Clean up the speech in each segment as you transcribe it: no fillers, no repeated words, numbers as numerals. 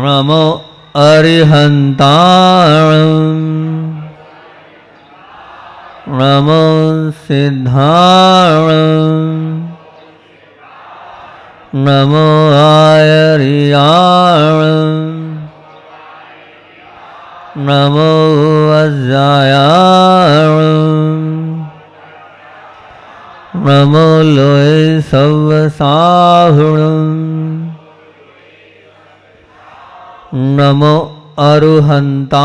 नमो अरिहन्ताणं नमो सिद्धाणं नमो आयर्याणं नमो वज्रायाणं नमो लोय सव्वसाहुणं नमो अरुहन्ताणं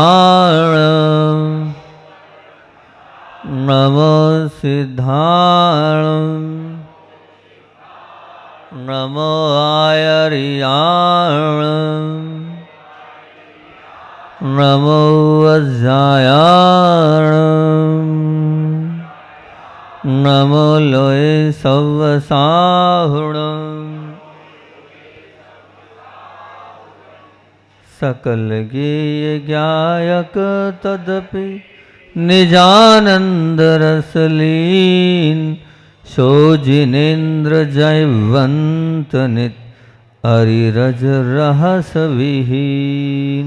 नमो सिद्धाणं नमो आयर्याणं नमो वज्रायाणं नमो लोय सव्वसाहुणं सकल गेय ज्ञायक तदपि निजानंद रसलीन सो जिनेन्द्र जयवंत नित अरिरज रहस विहीन।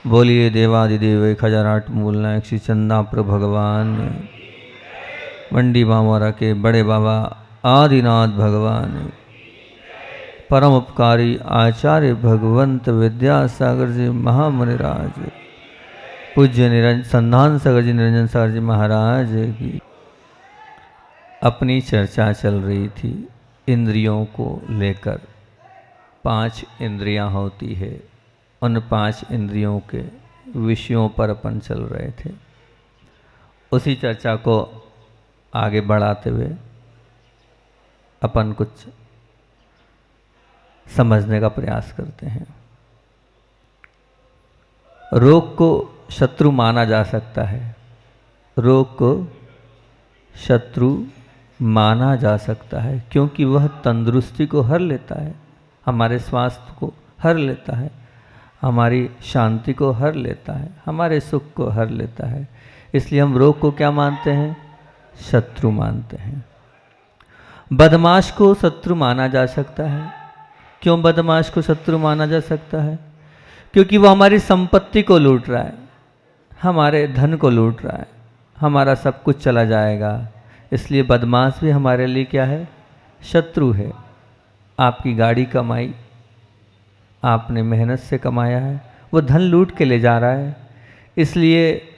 बोलिए देवादिदेव 1008 मूल नायक श्री चंदापुर भगवान मंडी बामोरा के बड़े बाबा आदिनाथ भगवान परम उपकारी आचार्य भगवंत विद्यासागर जी महामुनिराज पूज्य निरंजन संधान सागर जी निरंजन सागर जी महाराज की अपनी चर्चा चल रही थी इंद्रियों को लेकर। 5 इंद्रियां होती है, उन 5 इंद्रियों के विषयों पर अपन चल रहे थे। उसी चर्चा को आगे बढ़ाते हुए अपन कुछ समझने का प्रयास करते हैं। रोग को शत्रु माना जा सकता है, रोग को शत्रु माना जा सकता है क्योंकि वह तंदुरुस्ती को हर लेता है, हमारे स्वास्थ्य को हर लेता है, हमारी शांति को हर लेता है, हमारे सुख को हर लेता है। इसलिए हम रोग को क्या मानते हैं? शत्रु मानते हैं। बदमाश को शत्रु माना जा सकता है। क्यों बदमाश को शत्रु माना जा सकता है? क्योंकि वो हमारी संपत्ति को लूट रहा है, हमारे धन को लूट रहा है, हमारा सब कुछ चला जाएगा। इसलिए बदमाश भी हमारे लिए क्या है? शत्रु है। आपकी गाड़ी कमाई, आपने मेहनत से कमाया है, वो धन लूट के ले जा रहा है, इसलिए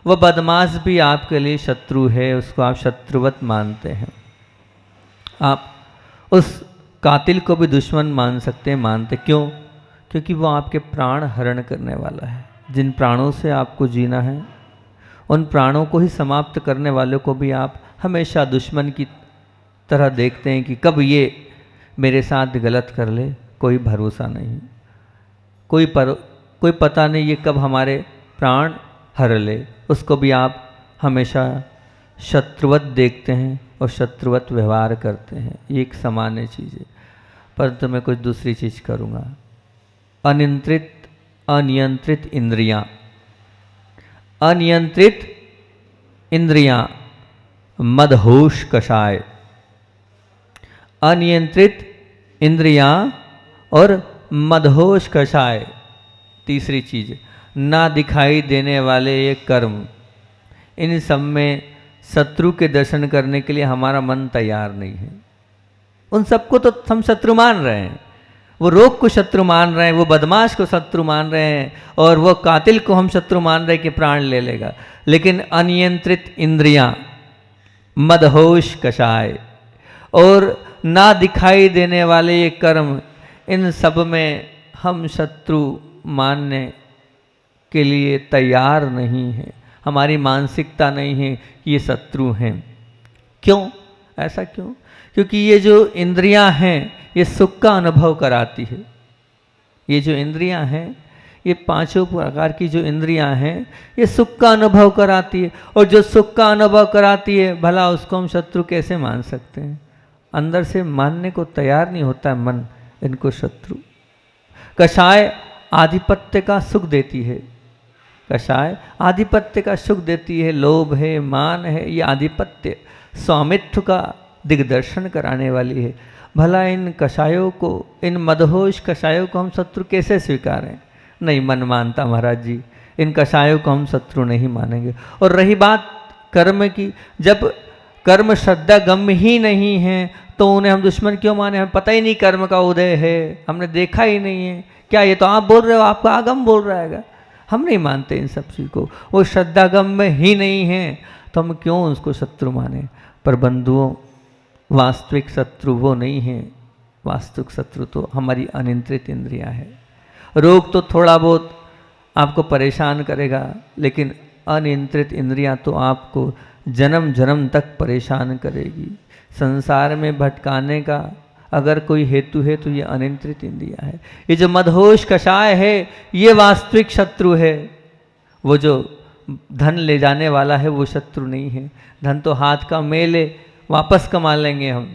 वह बदमाश भी आपके लिए शत्रु है, उसको आप शत्रुवत मानते हैं। आप उस कातिल को भी दुश्मन मान सकते हैं, मानते। क्यों? क्योंकि वो आपके प्राण हरण करने वाला है। जिन प्राणों से आपको जीना है, उन प्राणों को ही समाप्त करने वालों को भी आप हमेशा दुश्मन की तरह देखते हैं कि कब ये मेरे साथ गलत कर ले। कोई भरोसा नहीं, कोई पता नहीं ये कब हमारे प्राण हर ले। उसको भी आप हमेशा शत्रुवत देखते हैं और शत्रुवत व्यवहार करते हैं। ये एक सामान्य चीज़ है। परंतु मैं कुछ दूसरी चीज़ करूँगा। अनियंत्रित इंद्रियाँ, अनियंत्रित इंद्रियाँ मदहोश कषाय। अनियंत्रित इंद्रियाँ और मदहोश कषाय। तीसरी चीज़, ना दिखाई देने वाले ये कर्म। इन सब में शत्रु के दर्शन करने के लिए हमारा मन तैयार नहीं है। उन सबको तो हम शत्रु मान रहे हैं। वो रोग को शत्रु मान रहे हैं, वो बदमाश को शत्रु मान रहे हैं, और वो कातिल को हम शत्रु मान रहे हैं कि प्राण ले लेगा। लेकिन अनियंत्रित इंद्रियां, मदहोश कषाय और ना दिखाई देने वाले ये कर्म, इन सब में हम शत्रु मानने के लिए तैयार नहीं है। हमारी मानसिकता नहीं है कि ये शत्रु हैं। क्यों? ऐसा क्यों? क्योंकि ये जो इंद्रियां हैं ये सुख का अनुभव कराती है। ये जो इंद्रियां हैं, ये 5 प्रकार की जो इंद्रियां हैं, ये सुख का अनुभव कराती है। और जो सुख का अनुभव कराती है, भला उसको हम शत्रु कैसे मान सकते हैं? अंदर से मानने को तैयार नहीं होता है मन इनको शत्रु। कषाय आधिपत्य का सुख देती है। कषाय आधिपत्य का सुख देती है। लोभ है, मान है, ये आधिपत्य स्वामित्व का दिग्दर्शन कराने वाली है। भला इन कषायों को, इन मदहोश कषायों को हम शत्रु कैसे स्वीकारें? नहीं मन मानता महाराज जी, इन कषायों को हम शत्रु नहीं मानेंगे। और रही बात कर्म की, जब कर्म श्रद्धा गम ही नहीं है तो उन्हें हम दुश्मन क्यों माने? हमें पता ही नहीं कर्म का उदय है, हमने देखा ही नहीं है। क्या ये तो आप बोल रहे हो, आपका आगम बोल रहा है? हम नहीं मानते इन सब चीज़ को, वो श्रद्धागम में ही नहीं है तो हम क्यों उसको शत्रु माने? पर बंधुओं, वास्तविक शत्रु वो नहीं है, वास्तविक शत्रु तो हमारी अनियंत्रित इंद्रियां है। रोग तो थोड़ा बहुत आपको परेशान करेगा, लेकिन अनियंत्रित इंद्रियां तो आपको जन्म जन्म तक परेशान करेगी। संसार में भटकाने का अगर कोई हेतु है तो ये अनियंत्रित इंद्रियां है। ये जो मदहोश कषाय है ये वास्तविक शत्रु है। वो जो धन ले जाने वाला है वो शत्रु नहीं है। धन तो हाथ का मेले, वापस कमा लेंगे हम,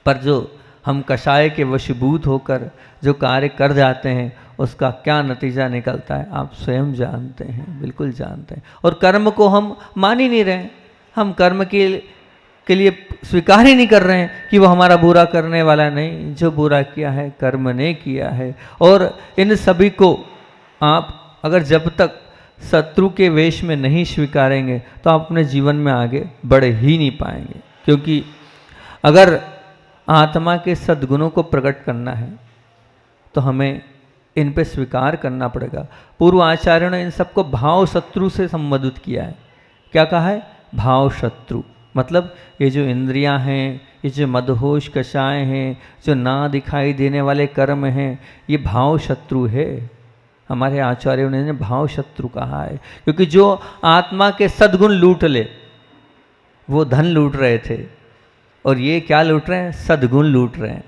पर जो हम कषाय के वशीभूत होकर जो कार्य कर जाते हैं उसका क्या नतीजा निकलता है आप स्वयं जानते हैं, बिल्कुल जानते हैं। और कर्म को हम मान ही नहीं रहे, हम कर्म के लिए स्वीकार ही नहीं कर रहे हैं कि वो हमारा बुरा करने वाला नहीं। जो बुरा किया है कर्म ने किया है। और इन सभी को आप अगर जब तक शत्रु के वेश में नहीं स्वीकारेंगे तो आप अपने जीवन में आगे बढ़ ही नहीं पाएंगे। क्योंकि अगर आत्मा के सद्गुणों को प्रकट करना है तो हमें इन पे स्वीकार करना पड़ेगा। पूर्व आचार्यों ने इन सबको भाव शत्रु से संबोधित किया है। क्या कहा है? भाव शत्रु। मतलब ये जो इंद्रियां हैं, ये जो मदहोश कषाय हैं, जो ना दिखाई देने वाले कर्म हैं, ये भाव शत्रु है। हमारे आचार्यों ने भाव शत्रु कहा है। क्योंकि जो आत्मा के सद्गुण लूट ले, वो धन लूट रहे थे और ये क्या लूट रहे हैं? सद्गुण लूट रहे हैं।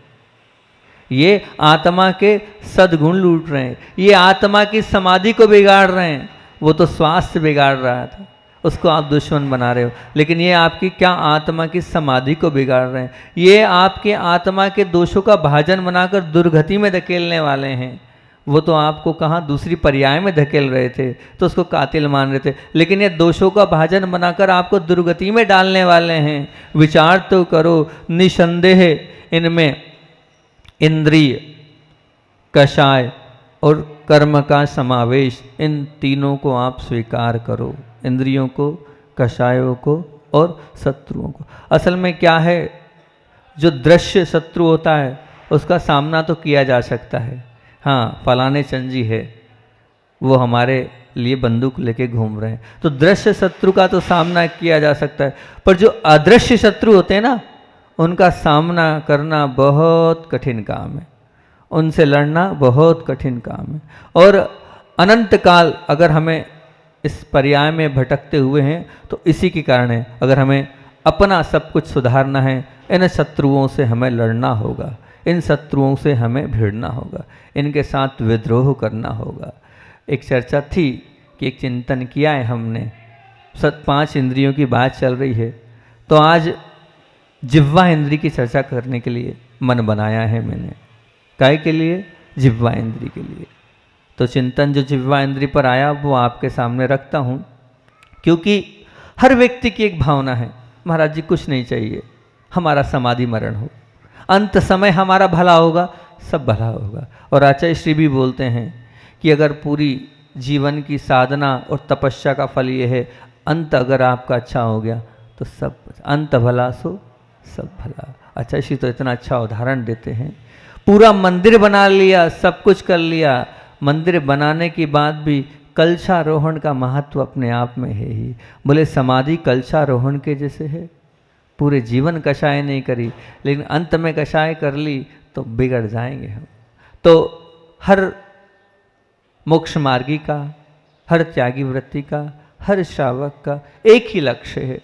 ये आत्मा के सद्गुण लूट रहे हैं, ये आत्मा की समाधि को बिगाड़ रहे हैं। वो तो स्वास्थ्य बिगाड़ रहा था, उसको आप दुश्मन बना रहे हो, लेकिन ये आपकी क्या आत्मा की समाधि को बिगाड़ रहे हैं। ये आपके आत्मा के दोषों का भाजन बनाकर दुर्गति में धकेलने वाले हैं। वो तो आपको कहाँ दूसरी पर्याय में धकेल रहे थे तो उसको कातिल मान रहे थे, लेकिन ये दोषों का भाजन बनाकर आपको दुर्गति में डालने वाले हैं। विचार तो करो, निसंदेह इनमें इंद्रिय, कषाय और कर्म का समावेश, इन तीनों को आप स्वीकार करो। इंद्रियों को, कषायों को और शत्रुओं को। असल में क्या है, जो दृश्य शत्रु होता है उसका सामना तो किया जा सकता है। हाँ, फलाने चंजी है, वो हमारे लिए बंदूक लेके घूम रहे हैं, तो दृश्य शत्रु का तो सामना किया जा सकता है। पर जो अदृश्य शत्रु होते हैं ना, उनका सामना करना बहुत कठिन काम है, उनसे लड़ना बहुत कठिन काम है। और अनंत काल अगर हमें इस पर्याय में भटकते हुए हैं तो इसी के कारण है। अगर हमें अपना सब कुछ सुधारना है, इन शत्रुओं से हमें लड़ना होगा, इन शत्रुओं से हमें भिड़ना होगा, इनके साथ विद्रोह करना होगा। एक चर्चा थी कि एक चिंतन किया है हमने, 5 इंद्रियों की बात चल रही है, तो आज जिह्वा इंद्री की चर्चा करने के लिए मन बनाया है मैंने। काय के लिए? जिह्वा इंद्री के लिए। तो चिंतन जो जिह्वा इंद्री पर आया वो आपके सामने रखता हूँ, क्योंकि हर व्यक्ति की एक भावना है, महाराज जी कुछ नहीं चाहिए, हमारा समाधि मरण हो, अंत समय हमारा भला होगा, सब भला होगा। और आचार्य श्री भी बोलते हैं कि अगर पूरी जीवन की साधना और तपस्या का फल ये है, अंत अगर आपका अच्छा हो गया तो सब, अंत भला सो सब भला। आचार्य श्री तो इतना अच्छा उदाहरण देते हैं, पूरा मंदिर बना लिया, सब कुछ कर लिया, मंदिर बनाने के बाद भी कलशारोहण का महत्व अपने आप में है ही। बोले समाधि कलशारोहण के जैसे है। पूरे जीवन कषाय नहीं करी, लेकिन अंत में कषाय कर ली तो बिगड़ जाएंगे हम। तो हर मोक्ष मार्गी का, हर त्यागी वृत्ति का, हर श्रावक का एक ही लक्ष्य है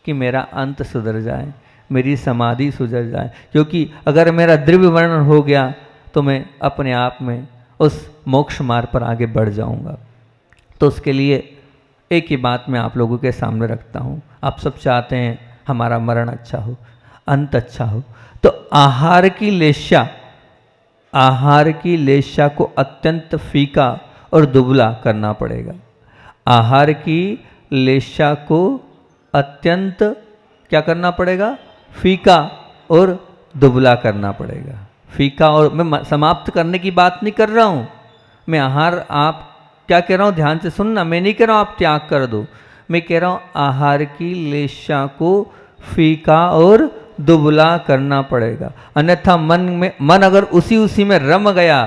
कि मेरा अंत सुधर जाए, मेरी समाधि सुधर जाए। क्योंकि अगर मेरा द्रव्य वर्णन हो गया तो मैं अपने आप में उस मोक्ष मार्ग पर आगे बढ़ जाऊंगा। तो उसके लिए एक ही बात मैं आप लोगों के सामने रखता हूँ। आप सब चाहते हैं हमारा मरण अच्छा हो, अंत अच्छा हो, तो आहार की लेस्या को अत्यंत फीका और दुबला करना पड़ेगा। आहार की लेस्या को अत्यंत क्या करना पड़ेगा? फीका और दुबला करना पड़ेगा। फीका, और मैं समाप्त करने की बात नहीं कर रहा हूँ, मैं आहार, आप क्या कह रहा हूँ ध्यान से सुनना, मैं नहीं कह रहा हूँ आप त्याग कर दो, मैं कह रहा हूँ आहार की लेशा को फीका और दुबला करना पड़ेगा, अन्यथा मन अगर उसी में रम गया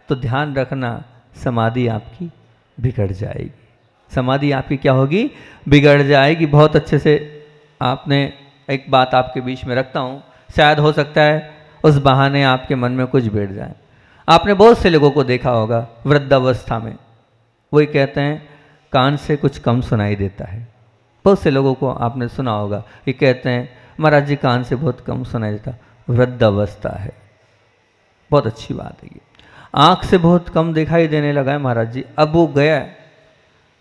तो ध्यान रखना समाधि आपकी बिगड़ जाएगी। समाधि आपकी क्या होगी? बिगड़ जाएगी। बहुत अच्छे से आपने, एक बात आपके बीच में रखता हूँ, शायद हो सकता है उस बहाने आपके मन में कुछ बैठ जाए। आपने बहुत से लोगों को देखा होगा वृद्धावस्था में, वही कहते हैं कान से कुछ कम सुनाई देता है। बहुत से लोगों को आपने सुना होगा, ये कहते हैं महाराज जी कान से बहुत कम सुनाई देता, वृद्धावस्था है। बहुत अच्छी बात है ये। आँख से बहुत कम दिखाई देने लगा है महाराज जी, अब वो गया,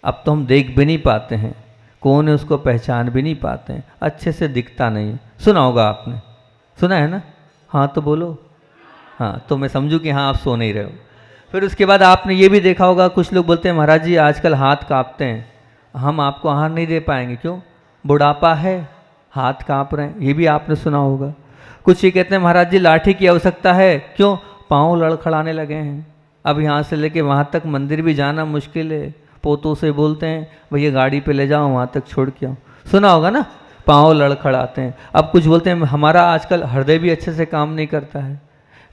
अब तो हम देख भी नहीं पाते हैं, कौन है उसको पहचान भी नहीं पाते हैं, अच्छे से दिखता नहीं है। सुना होगा आपने, सुना है ना? हाँ तो बोलो। हाँ तो मैं समझूँ कि हाँ आप सो नहीं रहे हो। फिर उसके बाद आपने ये भी देखा होगा, कुछ लोग बोलते हैं महाराज जी आजकल हाथ कांपते हैं, हम आपको आहार नहीं दे पाएंगे। क्यों? बुढ़ापा है, हाथ कांप रहे हैं। ये भी आपने सुना होगा। कुछ ये कहते हैं महाराज जी लाठी की आवश्यकता है। क्यों? पाँव लड़खड़ाने लगे हैं, अब यहाँ से लेके वहाँ तक मंदिर भी जाना मुश्किल है। पोतों से बोलते हैं भैया गाड़ी पे ले जाओ, वहाँ तक छोड़ के आओ। सुना होगा ना, पाँव लड़खड़ाते हैं। अब कुछ बोलते हैं हमारा आजकल हृदय भी अच्छे से काम नहीं करता है,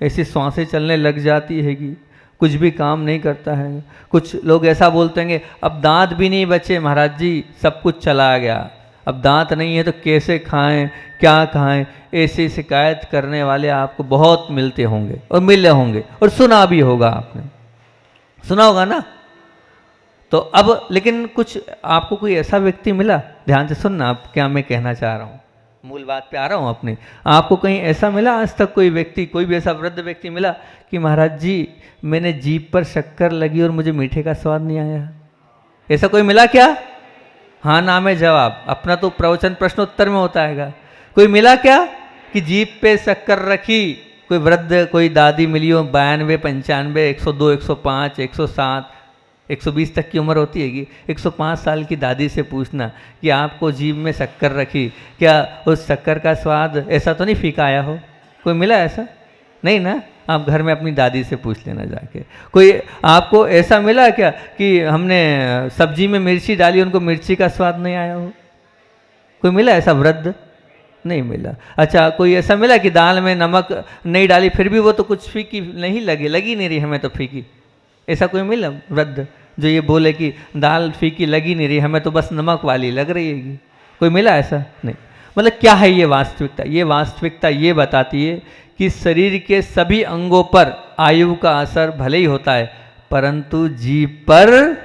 ऐसी सांसें चलने लग जाती हैगी, कुछ भी काम नहीं करता है। कुछ लोग ऐसा बोलते हैं अब दांत भी नहीं बचे महाराज जी, सब कुछ चला गया, अब दांत नहीं है तो कैसे खाएं, क्या खाएं। ऐसी शिकायत करने वाले आपको बहुत मिलते होंगे और मिले होंगे, और सुना भी होगा, आपने सुना होगा ना। तो अब लेकिन कुछ आपको कोई ऐसा व्यक्ति मिला, ध्यान से सुनना आप क्या मैं कहना चाह रहा हूँ, मूल बात पे आ रहा हूँ अपने। आपको कहीं ऐसा मिला आज तक कोई व्यक्ति, कोई भी ऐसा वृद्ध व्यक्ति मिला कि महाराज जी मैंने जीभ पर शक्कर लगी और मुझे मीठे का स्वाद नहीं आया? ऐसा कोई मिला क्या? हाँ ना में जवाब, अपना तो प्रवचन प्रश्नोत्तर में होता है। कोई मिला क्या कि जीभ पे शक्कर रखी? कोई वृद्ध, कोई दादी मिली हो 92, 95, 102, 105, 107, 120 तक की उम्र होती है कि 105 साल की दादी से पूछना कि आपको जीभ में शक्कर रखी, क्या उस शक्कर का स्वाद ऐसा तो नहीं फीका आया हो? कोई मिला ऐसा? नहीं ना। आप घर में अपनी दादी से पूछ लेना जाके। कोई आपको ऐसा मिला क्या कि हमने सब्जी में मिर्ची डाली, उनको मिर्ची का स्वाद नहीं आया हो? कोई मिला ऐसा वृद्ध? नहीं मिला। अच्छा, कोई ऐसा मिला कि दाल में नमक नहीं डाली फिर भी वो तो कुछ फीकी नहीं लगी नहीं रही हमें तो फीकी? ऐसा कोई मिला वृद्ध जो ये बोले कि दाल फीकी लगी नहीं रही, हमें तो बस नमक वाली लग रही है? कोई मिला ऐसा? नहीं। मतलब क्या है ये वास्तविकता? ये वास्तविकता ये बताती है कि शरीर के सभी अंगों पर आयु का असर भले ही होता है, परंतु जीभ पर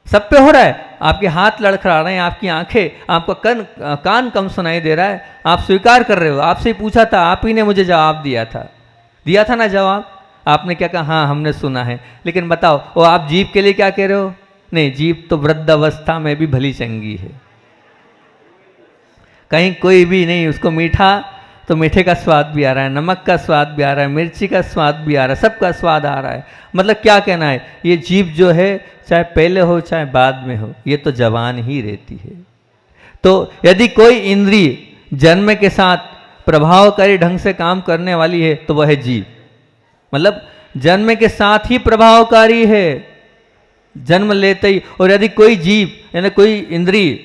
सब पे हो रहा है। आपके हाथ लड़खड़ा रहे हैं, आपकी आंखें, आपका कान कम सुनाई दे रहा है, आप स्वीकार कर रहे हो। आपसे ही पूछा था, आप ही ने मुझे जवाब दिया था ना जवाब। आपने क्या कहा? हाँ हमने सुना है। लेकिन बताओ वो आप जीभ के लिए क्या कह रहे हो? नहीं, जीभ तो वृद्धावस्था में भी भली चंगी है, कहीं कोई भी नहीं, उसको मीठा तो मीठे का स्वाद भी आ रहा है, नमक का स्वाद भी आ रहा है, मिर्ची का स्वाद भी आ रहा है, सबका स्वाद आ रहा है। मतलब क्या कहना है, ये जीभ जो है चाहे पहले हो चाहे बाद में हो, ये तो जवान ही रहती है। तो यदि कोई इंद्रिय जन्म के साथ प्रभावकारी ढंग से काम करने वाली है तो वह है जीभ। मतलब जन्म के साथ ही प्रभावकारी है, जन्म लेते ही। और यदि कोई जीभ यानी कोई इंद्रिय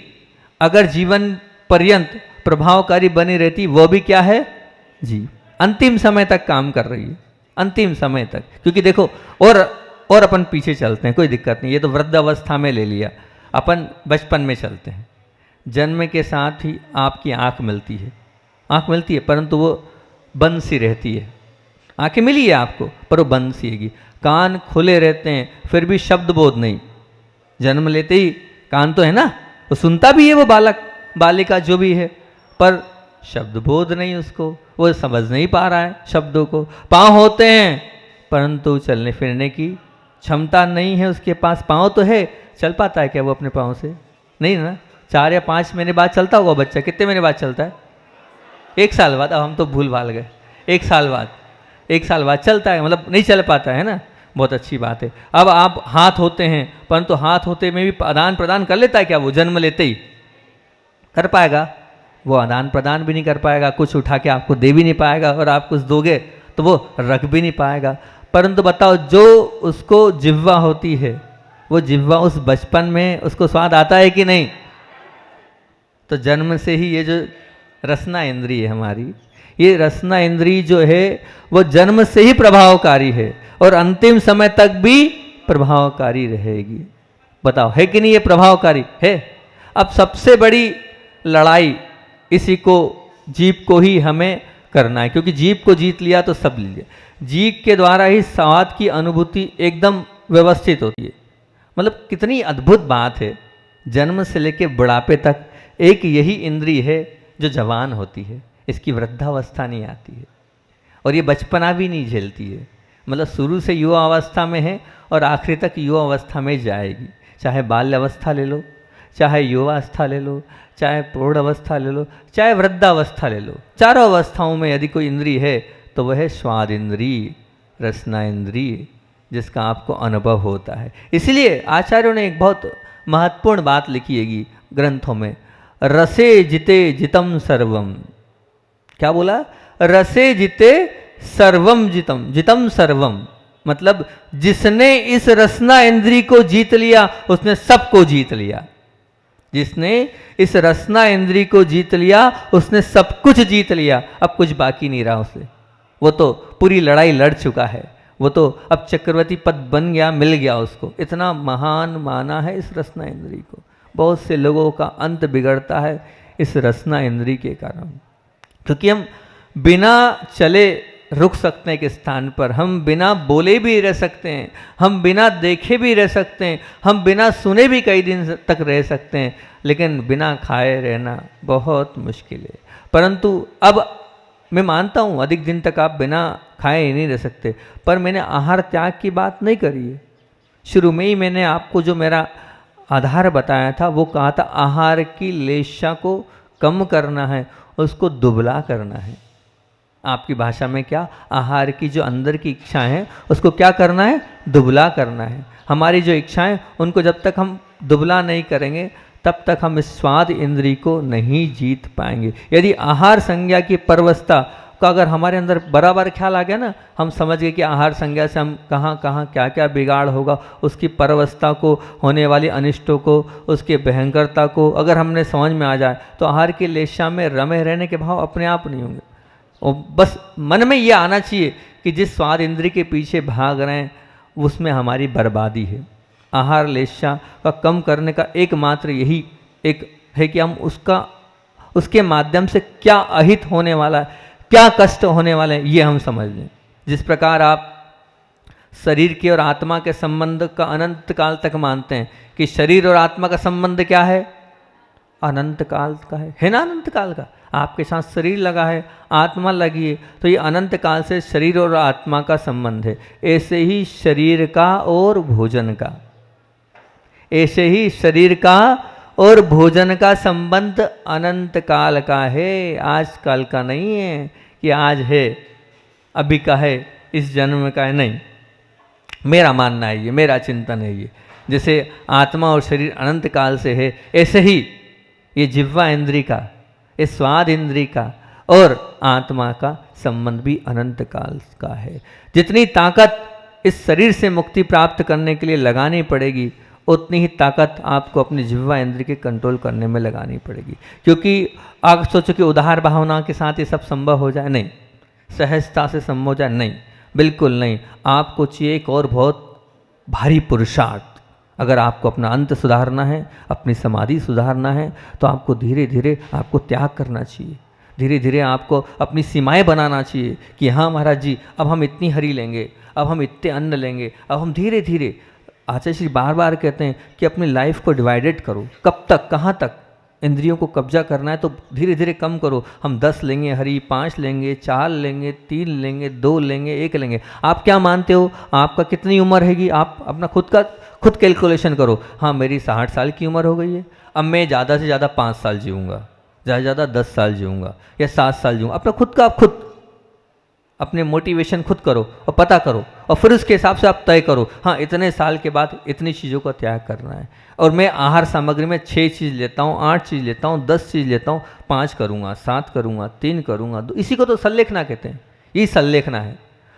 अगर जीवन पर्यंत प्रभावकारी बनी रहती, वो भी क्या है? जीभ। अंतिम समय तक काम कर रही है, अंतिम समय तक। क्योंकि देखो और अपन पीछे चलते हैं, कोई दिक्कत नहीं, ये तो वृद्धावस्था में ले लिया। अपन बचपन में चलते हैं। जन्म के साथ ही आपकी आँख मिलती है, परंतु वो बंद सी रहती है। आंखें मिली है आपको पर वो बंद सी है। कान खुले रहते हैं फिर भी शब्द बोध नहीं। जन्म लेते ही कान तो है ना, वो सुनता भी है, वो बालिका जो भी है, पर शब्द बोध नहीं उसको, वो समझ नहीं पा रहा है शब्दों को। पाँव होते हैं परंतु चलने फिरने की क्षमता नहीं है उसके पास। पाँव तो है, चल पाता है क्या वो अपने पाँव से? नहीं ना। 4 या 5 महीने बाद चलता होगा बच्चा। कितने महीने बाद चलता है? 1 साल बाद। अब हम तो भूल भाल गए। 1 साल बाद चलता है, मतलब नहीं चल पाता है ना। बहुत अच्छी बात है। अब आप हाथ होते हैं परंतु हाथ होते में भी आदान प्रदान कर लेता है क्या वो? जन्म लेते ही कर पाएगा? वो आदान प्रदान भी नहीं कर पाएगा, कुछ उठा के आपको दे भी नहीं पाएगा, और आप कुछ दोगे तो वो रख भी नहीं पाएगा। परंतु बताओ जो उसको जिह्वा होती है, वो जिह्वा उस बचपन में उसको स्वाद आता है कि नहीं? तो जन्म से ही ये जो रसना इंद्रिय है हमारी, ये रसना इंद्रिय जो है वो जन्म से ही प्रभावकारी है और अंतिम समय तक भी प्रभावकारी रहेगी। बताओ है कि नहीं ये प्रभावकारी है? अब सबसे बड़ी लड़ाई इसी को, जीभ को ही हमें करना है, क्योंकि जीभ को जीत लिया तो सब ले लिया। जीभ के द्वारा ही स्वाद की अनुभूति एकदम व्यवस्थित होती है। मतलब कितनी अद्भुत बात है, जन्म से लेकर बुढ़ापे तक एक यही इंद्रिय है जो जवान होती है, इसकी वृद्धावस्था नहीं आती है और ये बचपना भी नहीं झेलती है। मतलब शुरू से युवा अवस्था में है और आखिरी तक युवा अवस्था में जाएगी। चाहे बाल्यावस्था ले लो, चाहे युवावस्था ले लो, चाहे प्रौढ़ अवस्था ले लो, चाहे वृद्धावस्था ले लो, चारों अवस्थाओं में यदि कोई इंद्रिय है तो वह है स्वाद इंद्रिय, रसना इंद्रिय, जिसका आपको अनुभव होता है। इसलिए आचार्यों ने एक बहुत महत्वपूर्ण बात लिखी है ग्रंथों में, रसे जिते जितम सर्वम। क्या बोला? रसे जिते सर्वम जितम, जितम सर्वम, मतलब जिसने इस रसना इंद्रिय को जीत लिया उसने सबको जीत लिया। जिसने इस रसना इंद्रिय को जीत लिया उसने सब कुछ जीत लिया, अब कुछ बाकी नहीं रहा उसे। वो तो पूरी लड़ाई लड़ चुका है, वो तो अब चक्रवर्ती पद बन गया, मिल गया उसको। इतना महान माना है इस रसना इंद्रिय को। बहुत से लोगों का अंत बिगड़ता है इस रसना इंद्रिय के कारण, क्योंकि हम बिना चले रुक सकते हैं एक स्थान पर, हम बिना बोले भी रह सकते हैं, हम बिना देखे भी रह सकते हैं, हम बिना सुने भी कई दिन तक रह सकते हैं, लेकिन बिना खाए रहना बहुत मुश्किल है। परंतु अब मैं मानता हूँ अधिक दिन तक आप बिना खाए ही नहीं रह सकते, पर मैंने आहार त्याग की बात नहीं करी है। शुरू में ही मैंने आपको जो मेरा आधार बताया था वो कहा था आहार की लेशा को कम करना है, उसको दुबला करना है। आपकी भाषा में क्या? आहार की जो अंदर की इच्छाएं हैं उसको क्या करना है? दुबला करना है। हमारी जो इच्छाएं उनको जब तक हम दुबला नहीं करेंगे तब तक हम इस स्वाद इंद्रिय को नहीं जीत पाएंगे। यदि आहार संज्ञा की परवस्था का अगर हमारे अंदर बराबर ख्याल आ गया ना, हम समझ गए कि आहार संज्ञा से हम कहाँ कहाँ क्या क्या बिगाड़ होगा, उसकी परवस्था को, होने वाली अनिष्टों को, उसके भयंकरता को अगर हमने समझ में आ जाए तो आहार की लेशा में रमे रहने के भाव अपने आप नहीं होंगे। और बस मन में ये आना चाहिए कि जिस स्वाद इंद्रिय के पीछे भाग रहे हैं उसमें हमारी बर्बादी है। आहार लेशा का कम करने का एकमात्र यही एक है कि हम उसके माध्यम से क्या अहित होने वाला है, क्या कष्ट होने वाले हैं, ये हम समझ लें। जिस प्रकार आप शरीर के और आत्मा के संबंध का अनंत काल तक मानते हैं कि शरीर और आत्मा का संबंध क्या है? अनंत काल का है ना? अनंत काल का आपके साथ शरीर लगा है, आत्मा लगी है, तो ये अनंत काल से शरीर और आत्मा का संबंध है। ऐसे ही शरीर का और भोजन का, ऐसे ही शरीर का और भोजन का संबंध अनंत काल का है, आज काल का नहीं है कि आज है अभी का है इस जन्म का है, नहीं। मेरा मानना है ये, मेरा चिंतन है ये। जैसे आत्मा और शरीर अनंत काल से है, ऐसे ही ये जिह्वा इंद्रिय का, इस स्वाद इंद्रिय का और आत्मा का संबंध भी अनंत काल का है। जितनी ताकत इस शरीर से मुक्ति प्राप्त करने के लिए लगानी पड़ेगी उतनी ही ताकत आपको अपनी जिह्वा इंद्रिय के कंट्रोल करने में लगानी पड़ेगी। क्योंकि आप सोचो कि उदार भावना के साथ ये सब संभव हो जाए, नहीं। सहजता से संभव हो जाए, नहीं, बिल्कुल नहीं। आपको चाहिए एक और बहुत भारी पुरुषार्थ। अगर आपको अपना अंत सुधारना है, अपनी समाधि सुधारना है, तो आपको धीरे धीरे आपको त्याग करना चाहिए। धीरे धीरे आपको अपनी सीमाएं बनाना चाहिए कि हाँ महाराज जी, अब हम इतनी हरी लेंगे, अब हम इतने अन्न लेंगे, अब हम धीरे धीरे। आचार्य श्री बार बार कहते हैं कि अपनी लाइफ को डिवाइडेड करो। कब तक, कहाँ तक इंद्रियों को कब्जा करना है तो धीरे धीरे कम करो। हम 10 लेंगे हरी, 5 लेंगे, 4 लेंगे, 3 लेंगे, 2 लेंगे, 1 लेंगे। आप क्या मानते हो आपका कितनी उम्र रहेगी? आप अपना खुद कैलकुलेशन करो। हाँ मेरी 60 साल की उम्र हो गई है, अब मैं ज़्यादा से ज़्यादा 5 साल जीऊँगा, ज़्यादा से ज़्यादा 10 साल जीऊँगा या 7 साल जीऊँगा। अपना खुद का आप खुद अपने मोटिवेशन खुद करो और पता करो और फिर उसके हिसाब से आप तय करो, हाँ इतने साल के बाद इतनी चीज़ों का त्याग करना है। और मैं आहार सामग्री में 6 चीज़ लेता हूँ, 8 चीज़ लेता हूँ, 10 चीज़ लेता हूँ, 5 करूँगा, 7 करूँगा, 3 करूँगा, 2। इसी को तो संलेखना कहते हैं, यही संलेखना है।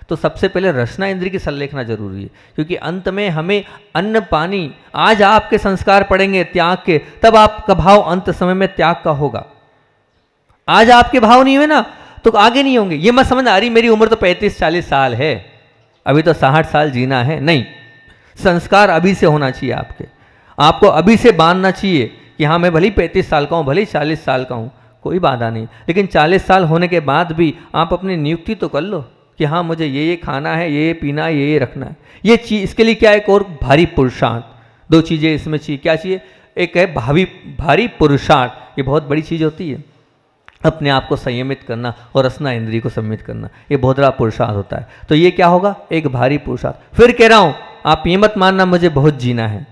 तो सबसे पहले रसना इंद्रिय की संलेखना जरूरी है, क्योंकि अंत में हमें अन्न पानी, आज आपके संस्कार पड़ेंगे त्याग के, तब आपका भाव अंत समय में त्याग का होगा। आज आपके भाव नहीं हुए ना तो आगे नहीं होंगे। ये मत समझना अरे मेरी उम्र तो 35-40 साल है, अभी तो 60 साल जीना है, नहीं। संस्कार अभी से होना चाहिए आपके, आपको अभी से बांधना चाहिए कि हाँ मैं भले ही 35 साल का हूँ, भले ही 40 साल का हूँ, कोई बाधा नहीं, लेकिन 40 साल होने के बाद भी आप अपनी नियुक्ति तो कर लो कि हाँ मुझे ये खाना है, ये पीना है, ये रखना है। ये चीज, इसके लिए क्या, एक और भारी पुरुषार्थ, दो चीज़ें इसमें चाहिए। क्या चाहिए? एक है भारी पुरुषार्थ, ये बहुत बड़ी चीज़ होती है, अपने आप को संयमित करना और रसना इंद्रिय को संयमित करना, ये बहुत बड़ा पुरुषार्थ होता है। तो ये क्या होगा? एक भारी पुरुषार्थ। फिर कह रहा हूँ आप ये मत मानना मुझे बहुत जीना है,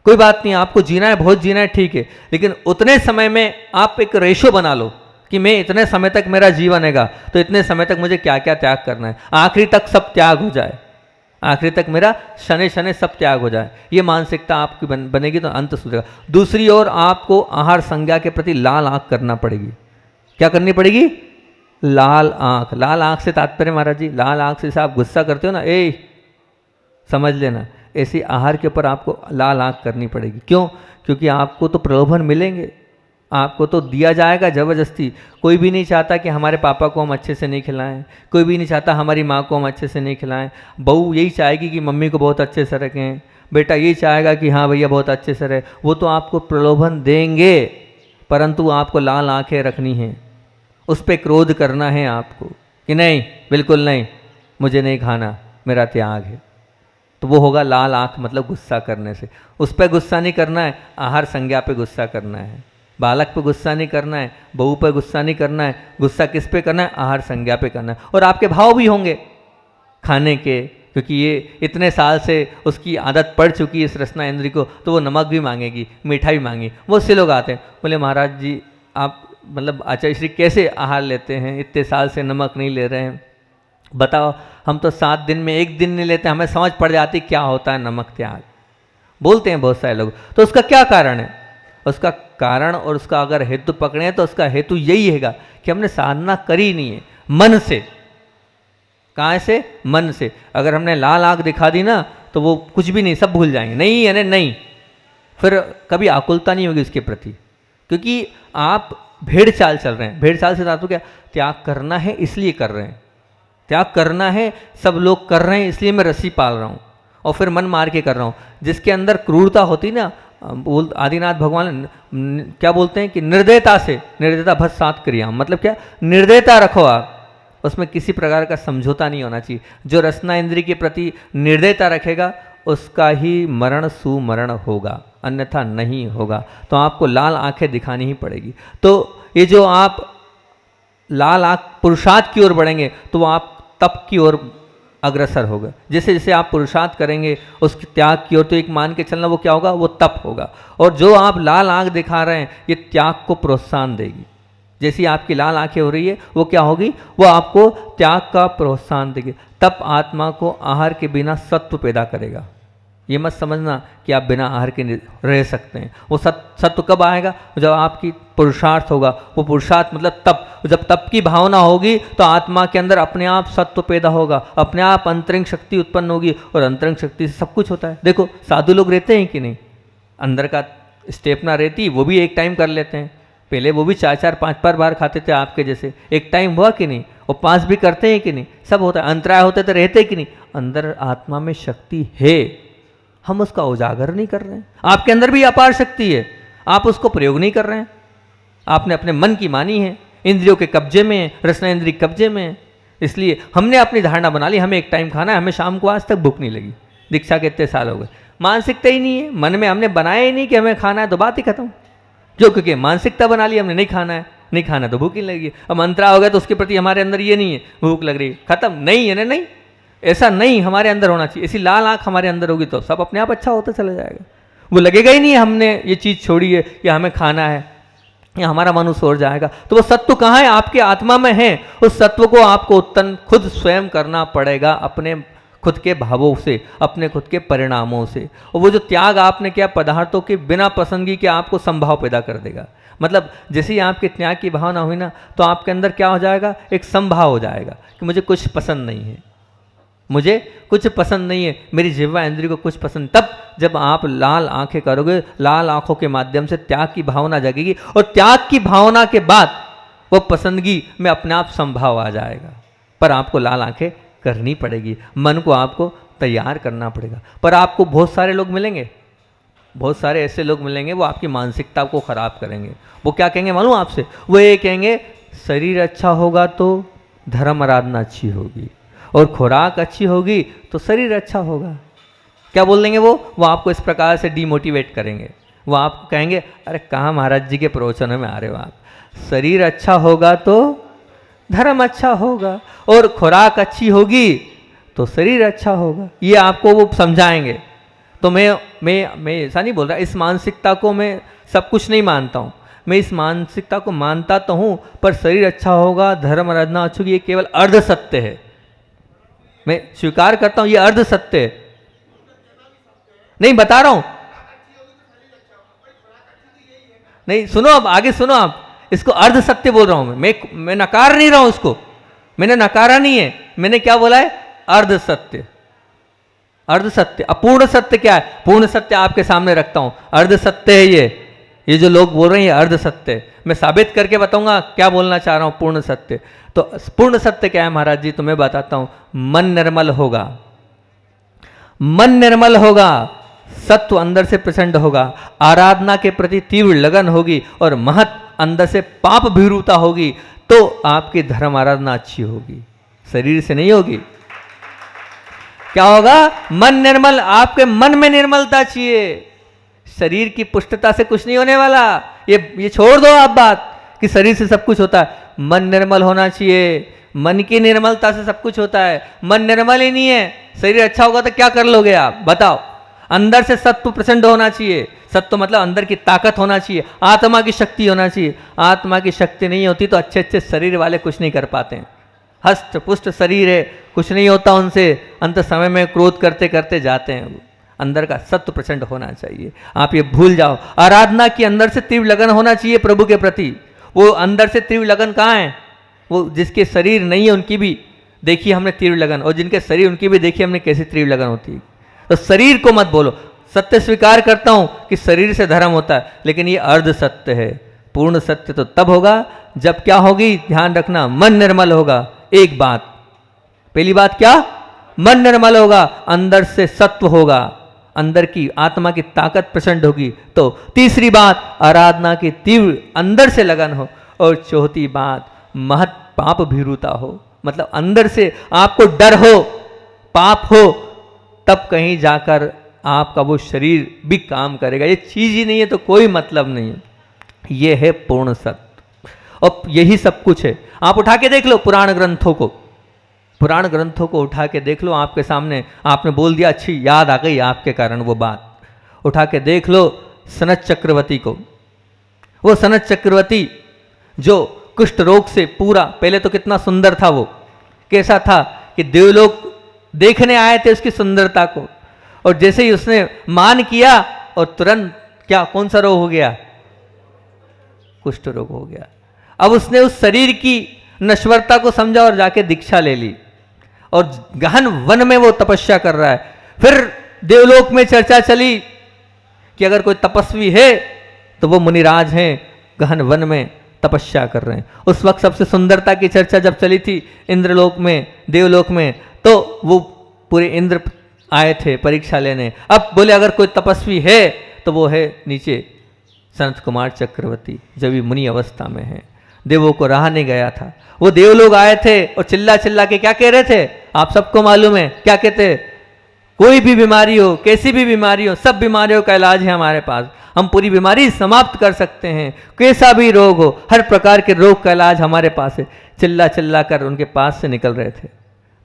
कोई बात नहीं, आपको जीना है, बहुत जीना है, ठीक है, लेकिन उतने समय में आप एक रेशो बना लो कि मैं इतने समय तक मेरा जीवन हैगा, तो इतने समय तक मुझे क्या क्या त्याग करना है, आखिरी तक सब त्याग हो जाए, आखिरी तक मेरा शनि शनि सब त्याग हो जाए। ये मानसिकता आपकी बनेगी तो अंत सुधरेगा। दूसरी ओर आपको आहार संज्ञा के प्रति लाल आंख करना पड़ेगी। क्या करनी पड़ेगी? लाल आंख। लाल आंख से तात्पर्य महाराज जी, लाल आंख से आप गुस्सा करते हो ना, समझ लेना, ऐसी आहार के ऊपर आपको लाल आंख करनी पड़ेगी। क्यों? क्योंकि आपको तो प्रलोभन मिलेंगे, आपको तो दिया जाएगा ज़बरदस्ती। कोई भी नहीं चाहता कि हमारे पापा को हम अच्छे से नहीं खिलाएं, कोई भी नहीं चाहता हमारी माँ को हम अच्छे से नहीं खिलाएं। बहू यही चाहेगी कि मम्मी को बहुत अच्छे से रखें, बेटा यही चाहेगा कि हाँ भैया बहुत अच्छे से रहे। वो तो आपको प्रलोभन देंगे, परंतु आपको लाल आंखें रखनी हैं, उस पर क्रोध करना है आपको कि नहीं, बिल्कुल नहीं, मुझे नहीं खाना, मेरा त्याग है। तो वो होगा लाल आंख, मतलब गुस्सा करने से। उस पर गुस्सा नहीं करना है, आहार संज्ञा पे गुस्सा करना है। बालक पे गुस्सा नहीं करना है, बहू पे गुस्सा नहीं करना है, गुस्सा किस पे करना है? आहार संज्ञा पे करना है। और आपके भाव भी होंगे खाने के, क्योंकि ये इतने साल से उसकी आदत पड़ चुकी है इस रसना इंद्री को, तो वो नमक भी मांगेगी, मीठा भी मांगेगी। बहुत से लोग आते हैं, बोले महाराज जी आप मतलब आचार्य श्री कैसे आहार लेते हैं, इतने साल से नमक नहीं ले रहे हैं, बताओ। हम तो 7 दिन में 1 दिन नहीं लेते, हमें समझ पड़ जाती क्या होता है नमक त्याग, बोलते हैं बहुत सारे लोग। तो उसका क्या कारण है? उसका कारण और उसका अगर हेतु पकड़े तो उसका हेतु यही हैगा कि हमने साधना करी नहीं है मन से। कहाँ से? मन से। अगर हमने लाल आंख दिखा दी ना तो वो कुछ भी नहीं, सब भूल जाएंगे, नहीं यानी नहीं, फिर कभी आकुलता नहीं होगी उसके प्रति, क्योंकि आप भेड़ चाल चल रहे हैं। भेड़ चाल से तात्पर्य क्या? त्याग करना है इसलिए कर रहे हैं, त्याग करना है, सब लोग कर रहे हैं इसलिए मैं रस्सी पाल रहा हूँ और फिर मन मार के कर रहा हूँ। जिसके अंदर क्रूरता होती ना, आदिनाथ भगवान क्या बोलते हैं कि निर्दयता से, निर्दयता भस 7 क्रिया, मतलब क्या? निर्दयता रखो आप, उसमें किसी प्रकार का समझौता नहीं होना चाहिए। जो रसना इंद्रिय के प्रति निर्दयता रखेगा उसका ही मरण सुमरण होगा, अन्यथा नहीं होगा। तो आपको लाल आंखें दिखानी ही पड़ेगी। तो ये जो आप लाल आंख पुरुषार्थ की ओर बढ़ेंगे तो आप तप की ओर अग्रसर होगा। जैसे जैसे आप पुरुषार्थ करेंगे उसके त्याग की ओर, तो एक मान के चलना वो क्या होगा? वो तप होगा। और जो आप लाल आंख दिखा रहे हैं ये त्याग को प्रोत्साहन देगी। जैसी आपकी लाल आंखें हो रही है वो क्या होगी? वो आपको त्याग का प्रोत्साहन देगी। तप आत्मा को आहार के बिना सत्व पैदा करेगा। ये मत समझना कि आप बिना आहार के रह सकते हैं। वो सत्व कब आएगा? जब आपकी पुरुषार्थ होगा। वो पुरुषार्थ मतलब तप, जब तप की भावना होगी तो आत्मा के अंदर अपने आप सत्व पैदा होगा, अपने आप अंतरिंग शक्ति उत्पन्न होगी, और अंतरिंग शक्ति से सब कुछ होता है। देखो साधु लोग रहते हैं कि नहीं, अंदर का स्टेपना रहती, वो भी एक टाइम कर लेते हैं। पहले वो भी 4-4, 5-5 बार खाते थे आपके जैसे, एक टाइम हुआ कि नहीं? और 5 भी करते हैं कि नहीं? सब होता है। अंतराय होते तो रहते कि नहीं? अंदर आत्मा में शक्ति है, हम उसका उजागर नहीं कर रहे हैं। आपके अंदर भी अपार शक्ति है, आप उसको प्रयोग नहीं कर रहे हैं। आपने अपने मन की मानी है, इंद्रियों के कब्जे में है, रसना इंद्रिय कब्जे में है। इसलिए हमने अपनी धारणा बना ली हमें एक टाइम खाना है, हमें शाम को आज तक भूख नहीं लगी। दीक्षा के इतने साल हो गए, मानसिकता ही नहीं है, मन में हमने बनाया ही नहीं कि हमें खाना है, तो बात ही खत्म। जो क्योंकि मानसिकता बना ली हमने, नहीं खाना है, नहीं खाना तो भूख ही लगेगी। अब अंतरा हो गया तो उसके प्रति हमारे अंदर ये नहीं है भूख लग रही है, खत्म, नहीं है ना, नहीं, ऐसा नहीं हमारे अंदर होना चाहिए। ऐसी लाल आंख हमारे अंदर होगी तो सब अपने आप अच्छा होता चला जाएगा। वो लगेगा ही नहीं हमने ये चीज़ छोड़ी है या हमें खाना है, या हमारा मन उस ओर जाएगा। तो वो सत्व कहाँ है? आपके आत्मा में है। उस सत्व को आपको उत्पन्न खुद स्वयं करना पड़ेगा, अपने खुद के भावों से, अपने खुद के परिणामों से। और वो जो त्याग आपने किया पदार्थों के बिना पसंदगी के, आपको संभाव पैदा कर देगा। मतलब जैसे ही आपके त्याग की भावना हुई ना तो आपके अंदर क्या हो जाएगा? एक संभाव हो जाएगा कि मुझे कुछ पसंद नहीं है। मुझे कुछ पसंद नहीं है, मेरी जिह्वा इंद्रिय को कुछ पसंद। तब जब आप लाल आंखें करोगे, लाल आंखों के माध्यम से त्याग की भावना जगेगी, और त्याग की भावना के बाद वो पसंदगी में अपने आप संभाव आ जाएगा। पर आपको लाल आंखें करनी पड़ेगी, मन को आपको तैयार करना पड़ेगा। पर आपको बहुत सारे लोग मिलेंगे, बहुत सारे ऐसे लोग मिलेंगे, वो आपकी मानसिकता को खराब करेंगे। वो क्या कहेंगे मालूम आपसे? वो ये कहेंगे शरीर अच्छा होगा तो धर्म आराधना अच्छी होगी, और खुराक अच्छी होगी तो शरीर अच्छा होगा। क्या बोल देंगे वो आपको इस प्रकार से डीमोटिवेट करेंगे। वो आपको कहेंगे अरे कहाँ महाराज जी के प्रवचनों में आ रहे हो आप, शरीर अच्छा होगा तो धर्म अच्छा होगा, और खुराक अच्छी होगी तो शरीर अच्छा होगा। ये आपको वो समझाएंगे। तो मैं ऐसा नहीं बोल रहा, इस मानसिकता को मैं सब कुछ नहीं मानता हूँ, मैं इस मानसिकता को मानता तो हूँ, पर शरीर अच्छा होगा धर्म आराधना अच्छी होगी, ये केवल अर्ध सत्य है। मैं स्वीकार करता हूँ ये अर्ध सत्य है, नहीं बता रहा हूँ। नहीं सुनो, अब आगे सुनो, आप इसको अर्ध सत्य बोल रहा हूं मैं नकार नहीं रहा हूं उसको, मैंने नकारा नहीं है, मैंने क्या बोला है? अर्ध सत्य। अर्ध सत्य। अपूर्ण सत्य क्या है? पूर्ण सत्य आपके सामने रखता हूं, अर्ध सत्य है ये जो लोग बोल रहे हैं ये अर्ध सत्य है। मैं साबित करके बताऊंगा क्या बोलना चाह रहा हूं पूर्ण सत्य। तो पूर्ण सत्य क्या है महाराज जी? तो मैं बताता हूं, मन निर्मल होगा, मन निर्मल होगा, सत्व अंदर से प्रचंड होगा, आराधना के प्रति तीव्र लगन होगी, और महत अंदर से पाप भीरुता होगी, तो आपकी धर्म आराधना अच्छी होगी, शरीर से नहीं होगी। क्या होगा? मन निर्मल। आपके मन में निर्मलता चाहिए, शरीर की पुष्टता से कुछ नहीं होने वाला। ये छोड़ दो आप बात कि शरीर से सब कुछ होता है। मन निर्मल होना चाहिए, मन की निर्मलता से सब कुछ होता है। मन निर्मल ही नहीं है, शरीर अच्छा होगा तो क्या कर लोगे आप बताओ? अंदर से सत्व प्रचंड होना चाहिए, सत्व मतलब अंदर की ताकत होना चाहिए, आत्मा की शक्ति होना चाहिए। आत्मा की शक्ति नहीं होती तो अच्छे अच्छे शरीर वाले कुछ नहीं कर पाते हैं। हष्ट पुष्ट शरीर है, कुछ नहीं होता उनसे, अंत समय में क्रोध करते करते जाते हैं। अंदर का सत्व प्रचंड होना चाहिए, आप ये भूल जाओ। आराधना की अंदर से तीव्र लगन होना चाहिए प्रभु के प्रति। वो अंदर से तीव्र लगन कहाँ है? वो जिसके शरीर नहीं है उनकी भी देखिए हमने तीव्र लगन, और जिनके शरीर उनकी भी देखिए हमने कैसी तीव्र लगन होती है। तो शरीर को मत बोलो। सत्य स्वीकार करता हूं कि शरीर से धर्म होता है, लेकिन ये अर्ध सत्य है। पूर्ण सत्य तो तब होगा जब क्या होगी? ध्यान रखना, मन निर्मल होगा। एक बात, पहली बात क्या? मन निर्मल होगा, अंदर से सत्व होगा, अंदर की आत्मा की ताकत प्रचंड होगी। तो तीसरी बात, आराधना की तीव्र अंदर से लगन हो। और चौथी बात, महत पाप भीरुता हो, मतलब अंदर से आपको डर हो, पाप हो, तब कहीं जाकर आपका वो शरीर भी काम करेगा। ये चीज ही नहीं है तो कोई मतलब नहीं है। ये है पूर्ण सत्य, और यही सब कुछ है। आप उठा के देख लो पुराण ग्रंथों को, पुराण ग्रंथों को उठा के देख लो आपके सामने। आपने बोल दिया, अच्छी याद आ गई आपके कारण वो बात। उठा के देख लो सनत चक्रवर्ती को। वो सनत चक्रवर्ती जो कुष्ठ रोग से पूरा, पहले तो कितना सुंदर था वो, कैसा था कि देवलोक देखने आए थे उसकी सुंदरता को, और जैसे ही उसने मान किया और तुरंत क्या, कौन सा रोग हो गया? कुष्ठ रोग हो गया। अब उसने उस शरीर की नश्वरता को समझा और जाके दीक्षा ले ली, और गहन वन में वो तपस्या कर रहा है। फिर देवलोक में चर्चा चली कि अगर कोई तपस्वी है तो वो मुनिराज हैं, गहन वन में तपस्या कर रहे हैं। उस वक्त सबसे सुंदरता की चर्चा जब चली थी इंद्रलोक में, देवलोक में, तो वो पूरे इंद्र आए थे परीक्षा लेने। अब बोले अगर कोई तपस्वी है तो वो है नीचे सनत कुमार चक्रवर्ती, जब भी मुनि अवस्था में है, देवों को रहा नहीं गया था। वो देव लोग आए थे और चिल्ला चिल्ला के क्या कह रहे थे? आप सबको मालूम है क्या कहते? कोई भी बीमारी हो, कैसी भी बीमारी हो, सब बीमारियों का इलाज है हमारे पास, हम पूरी बीमारी समाप्त कर सकते हैं। कैसा भी रोग हो, हर प्रकार के रोग का इलाज हमारे पास है। चिल्ला चिल्ला कर उनके पास से निकल रहे थे,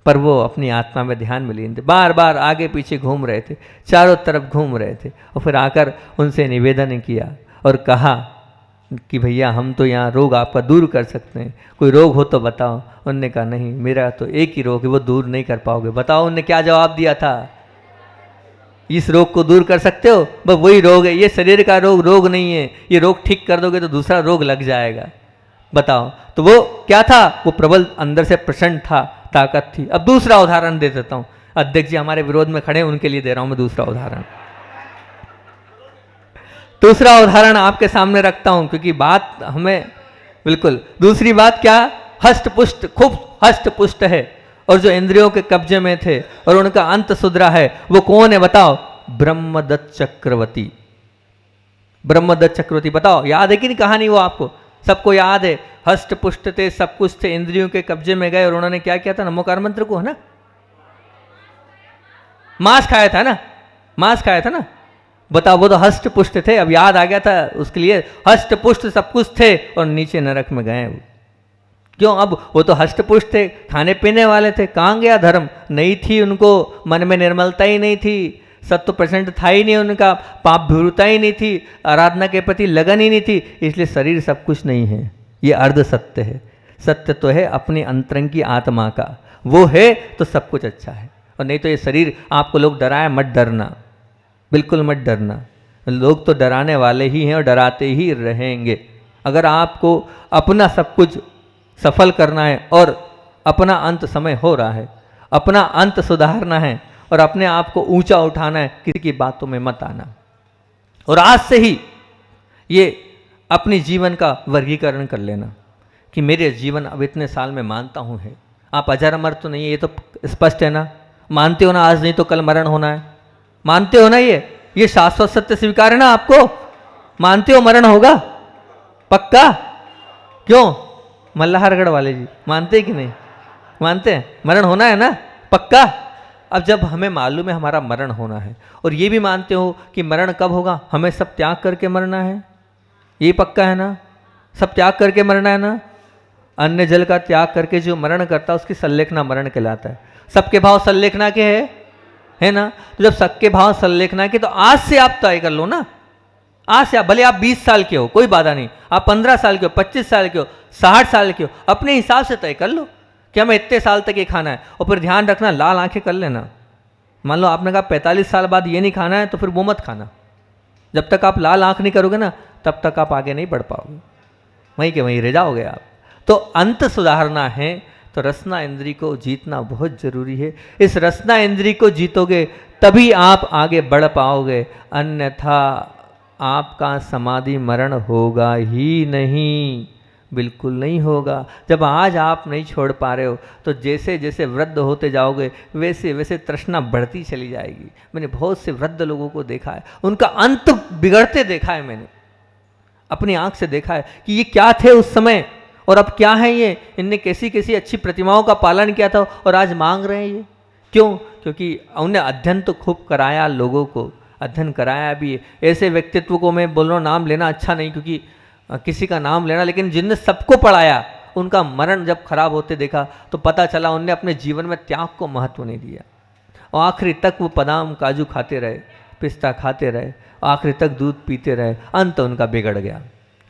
पर वो अपनी आत्मा में ध्यान में लीन थे, बार बार आगे पीछे घूम रहे थे, चारों तरफ घूम रहे थे। और फिर आकर उनसे निवेदन किया और कहा कि भैया हम तो यहाँ रोग आपका दूर कर सकते हैं, कोई रोग हो तो बताओ। उनने कहा नहीं, मेरा तो एक ही रोग है, वो दूर नहीं कर पाओगे। बताओ उनने क्या जवाब दिया था? इस रोग को दूर कर सकते हो? बस वही रोग है, ये शरीर का रोग रोग नहीं है, ये रोग ठीक कर दोगे तो दूसरा रोग लग जाएगा। बताओ। तो वो क्या था? वो प्रबल अंदर से प्रचंड था, ताकत थी। अब दूसरा उदाहरण दे देता हूँ। अध्यक्ष जी हमारे विरोध में खड़े हैं, उनके लिए दे रहा हूं मैं दूसरा उदाहरण। दूसरा उदाहरण आपके सामने रखता हूं क्योंकि बात हमें बिल्कुल दूसरी बात क्या, हष्ट पुष्ट, खूब हष्ट पुष्ट है और जो इंद्रियों के कब्जे में थे और उनका अंत सुधरा है, वो कौन है बताओ? ब्रह्मदत्त चक्रवर्ती। ब्रह्मदत्त चक्रवर्ती, बताओ याद है कि नहीं कहानी वो आपको? सबको याद है, हष्ट पुष्ट थे, सब कुछ थे, इंद्रियों के कब्जे में गए और उन्होंने क्या किया था? नमोकार मंत्र को, है ना, मांस खाया था ना, मांस खाया था ना। बताओ, वो तो हष्ट पुष्ट थे, अब याद आ गया था उसके लिए, हष्ट पुष्ट सब कुछ थे और नीचे नरक में गए। क्यों? अब वो तो हष्ट पुष्ट थे, खाने पीने वाले थे, कहाँ गया धर्म? नहीं थी उनको, मन में निर्मलता ही नहीं थी, 70% था ही नहीं उनका, पाप भूरता ही नहीं थी, आराधना के प्रति लगन ही नहीं थी, इसलिए शरीर सब कुछ नहीं है। ये अर्ध सत्य है। सत्य तो है अपनी अंतरंग की आत्मा का, वो है तो सब कुछ अच्छा है। और नहीं तो ये शरीर आपको लोग डराए, मत डरना, बिल्कुल मत डरना। लोग तो डराने वाले ही हैं और डराते ही रहेंगे। अगर आपको अपना सब कुछ सफल करना है और अपना अंत समय हो रहा है, अपना अंत सुधारना है और अपने आप को ऊंचा उठाना है, किसी की बातों में मत आना। और आज से ही ये अपने जीवन का वर्गीकरण कर लेना कि मेरे जीवन अब इतने साल में मानता हूँ है। आप अजर अमर तो नहीं है, ये तो स्पष्ट है ना, मानते हो ना? आज नहीं तो कल मरण होना है, मानते हो ना? ये शाश्वत सत्य स्वीकार है ना आपको? मानते हो मरण होगा? पक्का? क्यों? मल्लाहारगढ़ वाले जी मानते हैं कि नहीं मानते हैं? मरण होना है ना, पक्का? अब जब हमें मालूम है हमारा मरण होना है और ये भी मानते हो कि मरण कब होगा, हमें सब त्याग करके मरना है, ये पक्का है ना? सब त्याग करके मरना है ना? अन्य जल का त्याग करके जो मरण करता है उसकी सल्लेखना मरण कहलाता है। सबके भाव सल्लेखना के है ना? तो जब सबके भाव सल्लेखना के, तो आज से आप तय कर लो ना, आज से आप, भले आप 20 साल के हो कोई बाधा नहीं, आप 15 साल के हो, 25 साल के हो, 60 साल के हो, अपने हिसाब से तय कर लो कि हमें इतने साल तक ये खाना है। और फिर ध्यान रखना, लाल आंखें कर लेना। मान लो आपने कहा 45 साल बाद ये नहीं खाना है, तो फिर वो मत खाना। जब तक आप लाल आंख नहीं करोगे ना, तब तक आप आगे नहीं बढ़ पाओगे, वहीं के वहीं रह जाओगे आप। तो अंत सुधारना है तो रसना इंद्री को जीतना बहुत जरूरी है। इस रसना इंद्री को जीतोगे तभी आप आगे बढ़ पाओगे, अन्यथा आपका समाधि मरण होगा ही नहीं, बिल्कुल नहीं होगा। जब आज आप नहीं छोड़ पा रहे हो तो जैसे जैसे वृद्ध होते जाओगे वैसे वैसे तृष्णा बढ़ती चली जाएगी। मैंने बहुत से वृद्ध लोगों को देखा है, उनका अंत बिगड़ते देखा है, मैंने अपनी आंख से देखा है कि ये क्या थे उस समय और अब क्या है ये, इनने कैसी कैसी अच्छी प्रतिमाओं का पालन किया था और आज मांग रहे हैं ये। क्यों? क्योंकि उन्हें अध्ययन तो खूब कराया, लोगों को अध्ययन कराया भी। ऐसे व्यक्तित्व को मैं बोल रहा हूँ, नाम लेना अच्छा नहीं क्योंकि किसी का नाम लेना, लेकिन जिनने सबको पढ़ाया उनका मरण जब खराब होते देखा तो पता चला उनने अपने जीवन में त्याग को महत्व नहीं दिया और आखिरी तक वो बादाम काजू खाते रहे, पिस्ता खाते रहे, आखिरी तक दूध पीते रहे, अंत उनका बिगड़ गया।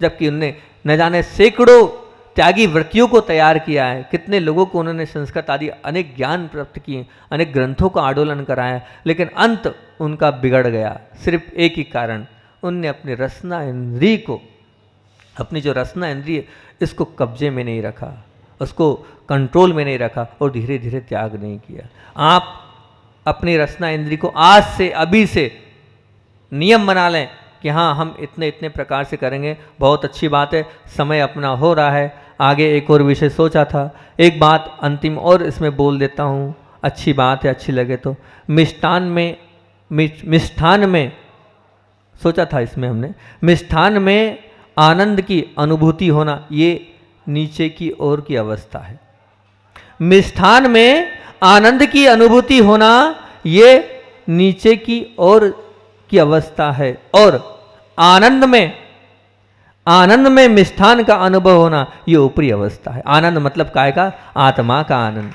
जबकि उनने न जाने सैकड़ों त्यागी वृत्तियों को तैयार किया है, कितने लोगों को उन्होंने संस्कृत आदि अनेक ज्ञान प्राप्त किए, अनेक ग्रंथों का आंदोलन कराया, लेकिन अंत उनका बिगड़ गया सिर्फ एक ही कारण, उनने अपनी रसना इंद्रिय को, अपनी जो रसना इंद्रिय इसको कब्जे में नहीं रखा, उसको कंट्रोल में नहीं रखा और धीरे धीरे त्याग नहीं किया। आप अपनी रसना इंद्रिय को आज से, अभी से नियम बना लें कि हाँ हम इतने इतने प्रकार से करेंगे। बहुत अच्छी बात है, समय अपना हो रहा है, आगे एक और विषय सोचा था, एक बात अंतिम और इसमें बोल देता हूँ, अच्छी बात है, अच्छी लगे तो। मिष्ठान में सोचा था, इसमें हमने मिष्ठान में आनंद की अनुभूति होना, ये नीचे की ओर की अवस्था है। मिष्ठान में आनंद की अनुभूति होना ये नीचे की ओर की अवस्था है और आनंद में मिष्ठान का अनुभव होना ये ऊपरी अवस्था है। आनंद मतलब काय का? आत्मा का आनंद,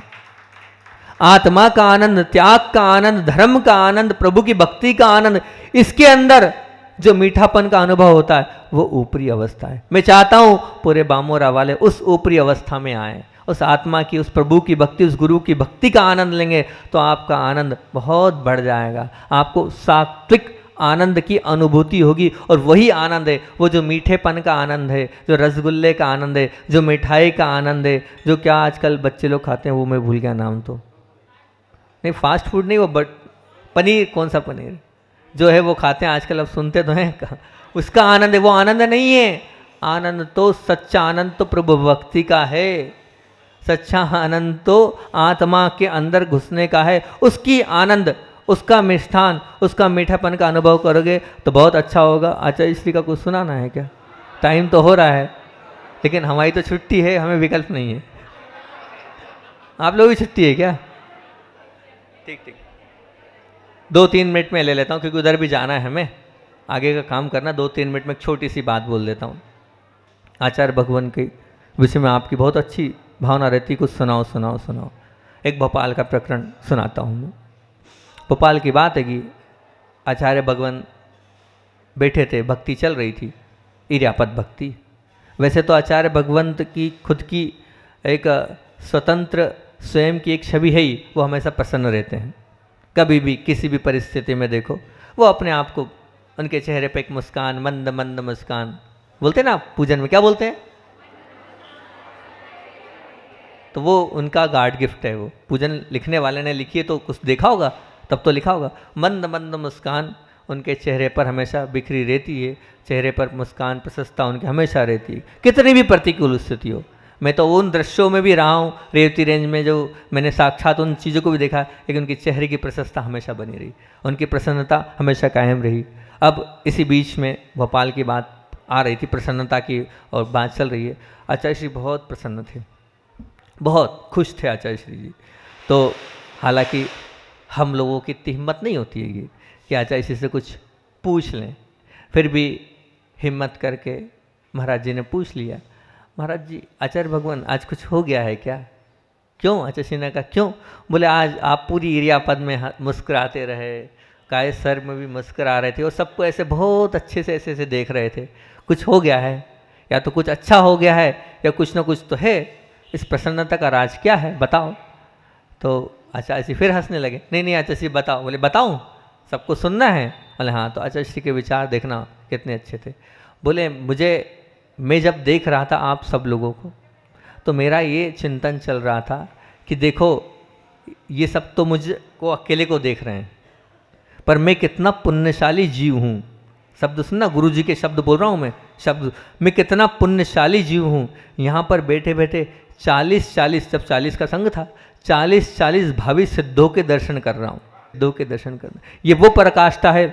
आत्मा का आनंद, त्याग का आनंद, धर्म का आनंद, प्रभु की भक्ति का आनंद, इसके अंदर जो मीठापन का अनुभव होता है वो ऊपरी अवस्था है। मैं चाहता हूं पूरे बामोरा वाले उस ऊपरी अवस्था में आए, उस आत्मा की, उस प्रभु की भक्ति, उस गुरु की भक्ति का आनंद लेंगे तो आपका आनंद बहुत बढ़ जाएगा। आपको सात्विक आनंद की अनुभूति होगी और वही आनंद है, वो जो मीठेपन का आनंद है, जो रसगुल्ले का आनंद है, जो मिठाई का आनंद है, जो क्या आजकल बच्चे लोग खाते हैं वो मैं भूल गया नाम, तो नहीं फास्ट फूड नहीं वो, बट पनीर, कौन सा पनीर जो है वो खाते हैं आजकल, अब सुनते तो हैं कहाँ, उसका आनंद है, वो आनंद नहीं है। आनंद तो सच्चा आनंद तो प्रभु भक्ति का है, सच्चा आनंद तो आत्मा के अंदर घुसने का है। उसकी आनंद, उसका मिष्ठान, उसका मीठापन का अनुभव करोगे तो बहुत अच्छा होगा। आचार्य श्री का कुछ सुनाना है क्या? टाइम तो हो रहा है, लेकिन हमारी तो छुट्टी है, हमें विकल्प नहीं है। आप लोग भी छुट्टी है क्या? ठीक ठीक, 2-3 मिनट में ले लेता हूँ, क्योंकि उधर भी जाना है हमें, आगे का काम करना। 2-3 मिनट में एक छोटी सी बात बोल देता हूँ। आचार्य भगवान के विषय में आपकी बहुत अच्छी भावना रहती, कुछ सुनाओ सुनाओ सुनाओ। एक भोपाल का प्रकरण सुनाता हूँ मैं। भोपाल की बात है कि आचार्य भगवान बैठे थे, भक्ति चल रही थी, इर्यापद भक्ति। वैसे तो आचार्य भगवंत की खुद की एक स्वतंत्र स्वयं की एक छवि है ही, वो हमेशा प्रसन्न रहते हैं। कभी भी किसी भी परिस्थिति में देखो, वो अपने आप को, उनके चेहरे पे एक मुस्कान, मंद मंद मुस्कान, बोलते हैं ना पूजन में क्या बोलते हैं, तो वो उनका गॉड गिफ्ट है। वो पूजन लिखने वाले ने लिखी है तो कुछ देखा होगा, तब तो लिखा होगा। मंद मंद मुस्कान उनके चेहरे पर हमेशा बिखरी रहती है, चेहरे पर मुस्कान प्रशंसता उनकी हमेशा रहती है, कितनी भी प्रतिकूल स्थिति हो। मैं तो उन दृश्यों में भी रहा हूँ रेवती रेंज में, जो मैंने साक्षात उन चीज़ों को भी देखा, लेकिन उनके चेहरे की प्रशंसता हमेशा बनी रही, उनकी प्रसन्नता हमेशा कायम रही। अब इसी बीच में भोपाल की बात आ रही थी, प्रसन्नता की, और बात चल रही है। आचार्य श्री बहुत प्रसन्न थे, बहुत खुश थे आचार्य श्री जी। तो हालांकि हम लोगों की इतनी हिम्मत नहीं होती है कि आचार्य श्री से कुछ पूछ लें, फिर भी हिम्मत करके महाराज जी ने पूछ लिया, महाराज जी आचार्य भगवान आज कुछ हो गया है क्या? क्यों? आचार्य श्री ने कहा क्यों? बोले आज आप पूरी इर्यापद में मुस्कुराते रहे, काय सर में भी मुस्कुरा रहे थे, और सबको ऐसे बहुत अच्छे से ऐसे देख रहे थे। कुछ हो गया है, या तो कुछ अच्छा हो गया है, या कुछ ना कुछ तो है। इस प्रसन्नता का राज क्या है, बताओ। तो आचार्य श्री फिर हंसने लगे, नहीं नहीं आचार्य श्री बताओ। बोले बताऊं, सबको सुनना है? बोले हाँ। तो आचार्य श्री के विचार देखना कितने अच्छे थे। बोले मुझे, मैं जब देख रहा था आप सब लोगों को, तो मेरा ये चिंतन चल रहा था कि देखो ये सब तो मुझको अकेले को देख रहे हैं, पर मैं कितना पुण्यशाली जीव हूँ। शब्द सुनना, गुरु जी के शब्द बोल रहा हूँ मैं, शब्द, मैं कितना पुण्यशाली जीव हूँ। यहाँ पर बैठे बैठे 40-40, जब 40 का संग था, 40-40 भावी सिद्धों के दर्शन कर रहा हूँ। सिद्धों के दर्शन करना, ये वो पराकाष्ठा है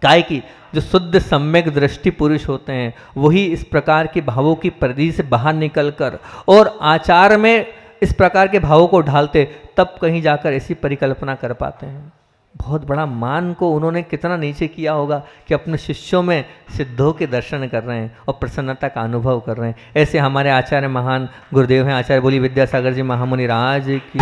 काय की जो शुद्ध सम्यक दृष्टि पुरुष होते हैं, वही इस प्रकार के भावों की परिधि से बाहर निकलकर और आचार में इस प्रकार के भावों को ढालते, तब कहीं जाकर ऐसी परिकल्पना कर पाते हैं। बहुत बड़ा मान को उन्होंने कितना नीचे किया होगा कि अपने शिष्यों में सिद्धों के दर्शन कर रहे हैं और प्रसन्नता का अनुभव कर रहे हैं। ऐसे हमारे आचार्य महान गुरुदेव हैं, आचार्य बोली विद्यासागर जी महामुनि राज की।